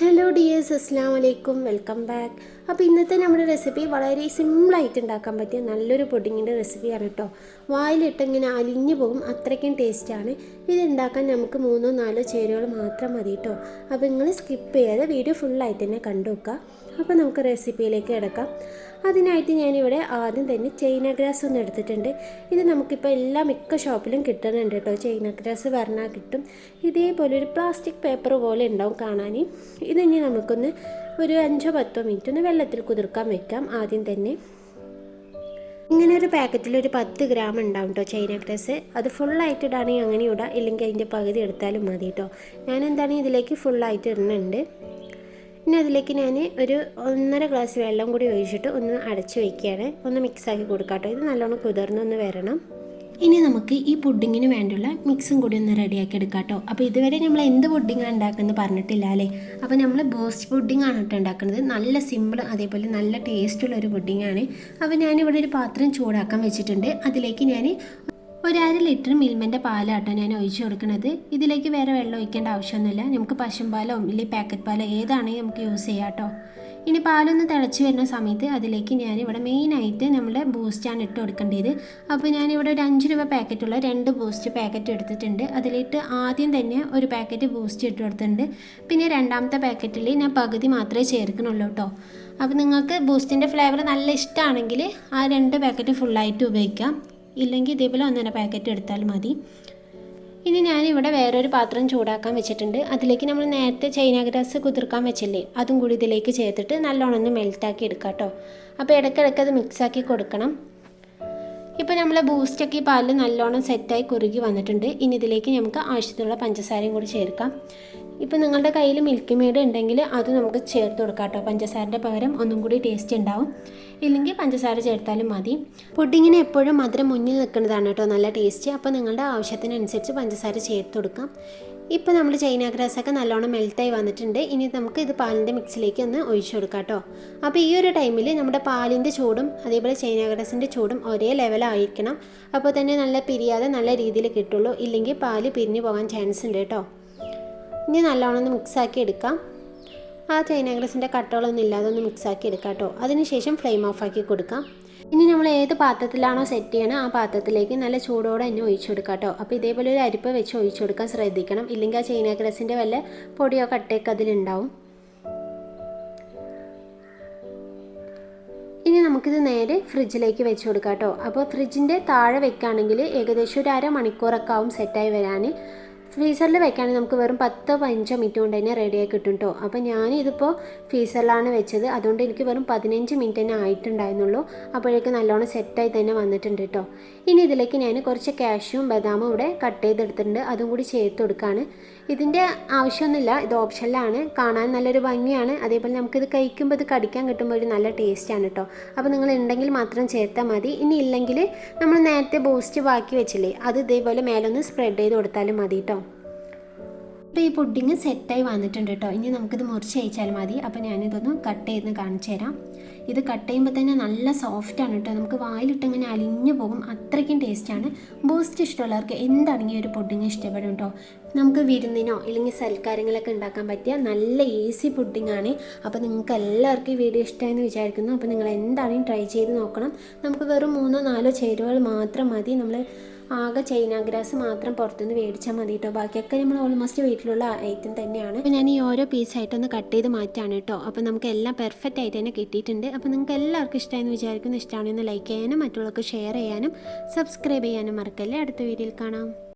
Hello dears, അസ്സാം വലൈക്കും, welcome back. അപ്പോൾ ഇന്നത്തെ നമ്മുടെ റെസിപ്പി വളരെ സിമ്പിളായിട്ട് ഉണ്ടാക്കാൻ പറ്റിയ നല്ലൊരു പുഡിങ്ങിൻ്റെ റെസിപ്പിയാണ് കേട്ടോ. വായിലിട്ട് ഇങ്ങനെ അലിഞ്ഞു പോകും, അത്രയ്ക്കും ടേസ്റ്റാണ്. ഇത് ഉണ്ടാക്കാൻ നമുക്ക് 3-4 ചേരുവകൾ മാത്രം മതി കേട്ടോ. അപ്പോൾ നിങ്ങൾ സ്കിപ്പ് ചെയ്യാതെ വീഡിയോ ഫുള്ളായിട്ട് തന്നെ കണ്ടു വെക്കുക. അപ്പോൾ നമുക്ക് റെസിപ്പിയിലേക്ക് കിടക്കാം. അതിനായിട്ട് ഞാനിവിടെ ആദ്യം തന്നെ ചൈന ഗ്രാസ് ഒന്ന് എടുത്തിട്ടുണ്ട്. ഇത് നമുക്കിപ്പോൾ മിക്ക ഷോപ്പിലും കിട്ടുന്നുണ്ട് കേട്ടോ. ചൈന ഗ്രാസ് പറഞ്ഞാൽ കിട്ടും. ഇതേപോലെ ഒരു പ്ലാസ്റ്റിക് പേപ്പർ പോലെ ഉണ്ടാവും കാണാൻ. ഇതിനി നമുക്കൊന്ന് ഒരു 5-10 മിനിറ്റ് ഒന്ന് വെള്ളത്തിൽ കുതിർക്കാൻ വെക്കാം. ആദ്യം തന്നെ ഇങ്ങനെ ഒരു പാക്കറ്റിൽ ഒരു 10 ഗ്രാം ഉണ്ടാവും കേട്ടോ ചൈന ഗ്രാസ്. അത് ഫുള്ളായിട്ട് ഇടാണെങ്കിൽ അങ്ങനെ ഇടാം, ഇല്ലെങ്കിൽ അതിൻ്റെ പകുതി എടുത്താലും മതി കേട്ടോ. ഞാൻ ഇതിലേക്ക് ഫുള്ളായിട്ട് ഇടുന്നുണ്ട്. ഇനി അതിലേക്ക് ഞാൻ ഒരു 1.5 ഗ്ലാസ് വെള്ളം കൂടി ഒഴിച്ചിട്ട് ഒന്ന് അടച്ച് വയ്ക്കുകയാണ്. ഒന്ന് മിക്സാക്കി കൊടുക്കാം കേട്ടോ. ഇത് നല്ലോണം കുതിർന്നൊന്ന് വരണം. ഇനി നമുക്ക് ഈ പുഡിങ്ങിന് വേണ്ടിയുള്ള മിക്സും കൂടി ഒന്ന് റെഡിയാക്കി എടുക്കാം കേട്ടോ. അപ്പോൾ ഇതുവരെ നമ്മൾ എന്ത് പുഡിങ്ങാണ് ഉണ്ടാക്കുന്നത് പറഞ്ഞിട്ടില്ല അല്ലേ. അപ്പോൾ നമ്മൾ ബൂസ്റ്റ് പുഡിങ്ങാണ് കേട്ടോ ഉണ്ടാക്കുന്നത്. നല്ല സിമ്പിൾ, അതേപോലെ നല്ല ടേസ്റ്റുള്ളൊരു പുഡിങ്ങാണ്. അപ്പോൾ ഞാനിവിടെ ഒരു പാത്രം ചൂടാക്കാൻ വെച്ചിട്ടുണ്ട്. അതിലേക്ക് ഞാൻ ഒരു 1/2 ലിറ്റർ മിൽമൻ്റെ പാലാട്ടോ ഞാൻ ഒഴിച്ച് കൊടുക്കുന്നത്. ഇതിലേക്ക് വേറെ വെള്ളം ഒഴിക്കേണ്ട ആവശ്യമൊന്നുമില്ല. നമുക്ക് പശുമ്പാലോ ഇല്ലെങ്കിൽ പാക്കറ്റ് പാലോ ഏതാണെങ്കിൽ നമുക്ക് യൂസ് ചെയ്യാം കേട്ടോ. ഇനി പാലൊന്ന് തിളച്ച് വരുന്ന സമയത്ത് അതിലേക്ക് ഞാനിവിടെ മെയിനായിട്ട് നമ്മുടെ ബൂസ്റ്റാണ് ഇട്ട് കൊടുക്കേണ്ടത്. അപ്പോൾ ഞാനിവിടെ ഒരു 5 രൂപ പാക്കറ്റുള്ള 2 ബൂസ്റ്റ് പാക്കറ്റ് എടുത്തിട്ടുണ്ട്. അതിലിട്ട് ആദ്യം തന്നെ ഒരു പാക്കറ്റ് ബൂസ്റ്റ് ഇട്ട് കൊടുത്തിട്ടുണ്ട്. പിന്നെ രണ്ടാമത്തെ പാക്കറ്റിൽ ഞാൻ പകുതി മാത്രമേ ചേർക്കണുള്ളൂ കേട്ടോ. അപ്പോൾ നിങ്ങൾക്ക് ബൂസ്റ്റിൻ്റെ ഫ്ലേവർ നല്ല ഇഷ്ടമാണെങ്കിൽ ആ 2 പാക്കറ്റ് ഫുള്ളായിട്ട് ഉപയോഗിക്കാം, ഇല്ലെങ്കിൽ ഇതേപോലെ 1.5 പാക്കറ്റ് എടുത്താൽ മതി. ഇനി ഞാനിവിടെ വേറൊരു പാത്രം ചൂടാക്കാൻ വെച്ചിട്ടുണ്ട്. അതിലേക്ക് നമ്മൾ നേരത്തെ ചൈന ഗ്രാസ് കുതിർക്കാൻ വെച്ചില്ലേ, അതും കൂടി ഇതിലേക്ക് ചേർത്തിട്ട് നല്ലോണം ഒന്ന് മെൽറ്റാക്കി എടുക്കാം കേട്ടോ. അപ്പോൾ ഇടയ്ക്കിടയ്ക്ക് അത് മിക്സാക്കി കൊടുക്കണം. ഇപ്പോൾ നമ്മൾ ബൂസ്റ്റൊക്കെ ഈ പാലിൽ നല്ലോണം സെറ്റായി കുറുകി വന്നിട്ടുണ്ട്. ഇനി ഇതിലേക്ക് നമുക്ക് ആവശ്യത്തിനുള്ള പഞ്ചസാരയും കൂടി ചേർക്കാം. ഇപ്പോൾ നിങ്ങളുടെ കയ്യിൽ മിൽക്ക് മെയ്ഡ് ഉണ്ടെങ്കിൽ അത് നമുക്ക് ചേർത്ത് കൊടുക്കാം കേട്ടോ. പഞ്ചസാരൻ്റെ പകരം ഒന്നും കൂടി ടേസ്റ്റ് ഉണ്ടാവും, ഇല്ലെങ്കിൽ പഞ്ചസാര ചേർത്താലും മതി. പുഡിങ്ങിന് എപ്പോഴും മധുരം മുന്നിൽ നിൽക്കുന്നതാണ് കേട്ടോ നല്ല ടേസ്റ്റ്. അപ്പോൾ നിങ്ങളുടെ ആവശ്യത്തിനനുസരിച്ച് പഞ്ചസാര ചേർത്ത് കൊടുക്കാം. ഇപ്പോൾ നമ്മൾ ചൈന ഗ്രാസൊക്കെ നല്ലോണം മെൽറ്റായി വന്നിട്ടുണ്ട്. ഇനി നമുക്ക് ഇത് പാലിൻ്റെ മിക്സിലേക്ക് ഒന്ന് ഒഴിച്ചു കൊടുക്കാം കേട്ടോ. അപ്പോൾ ഈ ഒരു ടൈമിൽ നമ്മുടെ പാലിൻ്റെ ചൂടും അതേപോലെ ചൈന ഗ്രാസിൻ്റെ ചൂടും ഒരേ ലെവലായിരിക്കണം. അപ്പോൾ തന്നെ നല്ല പിരിയാതെ നല്ല രീതിയിൽ കിട്ടുള്ളൂ, ഇല്ലെങ്കിൽ പാല് പിരിഞ്ഞു പോകാൻ ചാൻസ് ഉണ്ട് കേട്ടോ. ഇനി നല്ലോണം ഒന്ന് മിക്സാക്കി എടുക്കാം. ആ ചൈന ഗ്രാസിൻ്റെ കട്ടകളൊന്നും ഇല്ലാതെ ഒന്ന് മിക്സാക്കി എടുക്കാം കേട്ടോ. അതിനുശേഷം ഫ്ലെയിം ഓഫാക്കി കൊടുക്കാം. ഇനി നമ്മൾ ഏത് പാത്രത്തിലാണോ സെറ്റ് ചെയ്യണം ആ പാത്രത്തിലേക്ക് നല്ല ചൂടോടെ തന്നെ ഒഴിച്ചു കൊടുക്കാം കേട്ടോ. അപ്പോൾ ഇതേപോലെ ഒരു അരിപ്പ വെച്ച് ഒഴിച്ചു കൊടുക്കാൻ ശ്രദ്ധിക്കണം, ഇല്ലെങ്കിൽ ആ ചൈന ഗ്രാസിൻ്റെ വല്ല പൊടിയോ കട്ടയൊക്കെ അതിലുണ്ടാവും. ഇനി നമുക്കിത് നേരെ ഫ്രിഡ്ജിലേക്ക് വെച്ച് കൊടുക്കാം കേട്ടോ. അപ്പോൾ ഫ്രിഡ്ജിൻ്റെ താഴെ വെക്കുകയാണെങ്കിൽ ഏകദേശം ഒരു 1/2 മണിക്കൂറൊക്കെ ആവും സെറ്റായി വരാൻ. ഫ്രീസറിൽ വെക്കുകയാണെങ്കിൽ നമുക്ക് വെറും 10-15 മിനിറ്റ് കൊണ്ട് തന്നെ റെഡിയായി കിട്ടും കേട്ടോ. അപ്പോൾ ഞാനിതിപ്പോൾ ഫ്രീസറിലാണ് വെച്ചത്, അതുകൊണ്ട് എനിക്ക് വെറും 15 മിനിറ്റ് തന്നെ ആയിട്ടുണ്ടായിരുന്നുള്ളൂ. അപ്പോഴേക്ക് നല്ലോണം സെറ്റായി തന്നെ വന്നിട്ടുണ്ട് കേട്ടോ. ഇനി ഇതിലേക്ക് ഞാൻ കുറച്ച് കാഷ്യൂം ബദാമും ഇവിടെ കട്ട് ചെയ്തെടുത്തിട്ടുണ്ട്, അതും കൂടി ചേർത്ത് കൊടുക്കുകയാണ്. ഇതിൻ്റെ ആവശ്യമൊന്നുമില്ല, ഇത് ഓപ്ഷനിലാണ്. കാണാൻ നല്ലൊരു ഭംഗിയാണ്, അതേപോലെ നമുക്കിത് കഴിക്കുമ്പോൾ ഇത് കടിക്കാൻ കിട്ടുമ്പോൾ ഒരു നല്ല ടേസ്റ്റാണ് കേട്ടോ. അപ്പോൾ നിങ്ങൾ ഉണ്ടെങ്കിൽ മാത്രം ചേർത്താൽ മതി. ഇനി ഇല്ലെങ്കിൽ നമ്മൾ നേരത്തെ ബൂസ്റ്റ് ബാക്കി വെച്ചില്ലേ, അത് ഇതേപോലെ മേലൊന്ന് സ്പ്രെഡ് ചെയ്ത് കൊടുത്താലും മതി കേട്ടോ. അപ്പോൾ ഈ പുഡിങ് സെറ്റായി വന്നിട്ടുണ്ട് കേട്ടോ. ഇനി നമുക്കിത് മുറിച്ച് കഴിച്ചാൽ മതി. അപ്പോൾ ഞാനിതൊന്ന് കട്ട് ചെയ്ത് കാണിച്ചു തരാം. ഇത് കട്ട് ചെയ്യുമ്പോൾ തന്നെ നല്ല സോഫ്റ്റാണ് കേട്ടോ. നമുക്ക് വായിലിട്ടിങ്ങനെ അലിഞ്ഞു പോകും, അത്രയ്ക്കും ടേസ്റ്റാണ്. ബൂസ്റ്റ് ഇഷ്ടമുള്ളവർക്ക് എന്താണെങ്കിൽ ഒരു പുഡിങ് ഇഷ്ടപ്പെടും കേട്ടോ. നമുക്ക് വിരുന്നിനോ ഇല്ലെങ്കിൽ സൽക്കാരങ്ങളൊക്കെ ഉണ്ടാക്കാൻ പറ്റിയ നല്ല ഈസി പുഡിങ്ങാണ്. അപ്പോൾ നിങ്ങൾക്ക് എല്ലാവർക്കും ഈ വീഡിയോ ഇഷ്ടമായെന്ന് വിചാരിക്കുന്നു. അപ്പോൾ നിങ്ങൾ എന്താണെങ്കിലും ട്രൈ ചെയ്ത് നോക്കണം. നമുക്ക് വെറും 3-4 ചേരുവകൾ മാത്രം മതി. നമ്മൾ ആകെ ചൈന ഗ്രാസ് മാത്രം പുറത്തുനിന്ന് മേടിച്ചാൽ മതി കേട്ടോ. ബാക്കിയൊക്കെ നമ്മൾ ഓൾമോസ്റ്റ് വീട്ടിലുള്ള ഐറ്റം തന്നെയാണ്. അപ്പോൾ ഞാൻ ഈ ഓരോ പീസായിട്ടൊന്ന് കട്ട് ചെയ്ത് മാറ്റാണ് കേട്ടോ. അപ്പോൾ നമുക്ക് എല്ലാം പെർഫെക്റ്റ് ആയിട്ട് തന്നെ കിട്ടിയിട്ടുണ്ട്. അപ്പോൾ നിങ്ങൾക്ക് എല്ലാവർക്കും ഇഷ്ടമായെന്ന് വിചാരിക്കുന്നു. ഇഷ്ടമാണെന്ന് ലൈക്ക് ചെയ്യാനും മറ്റുള്ളവർക്ക് ഷെയർ ചെയ്യാനും സബ്സ്ക്രൈബ് ചെയ്യാനും മറക്കല്ലേ. അടുത്ത വീഡിയോയിൽ കാണാം.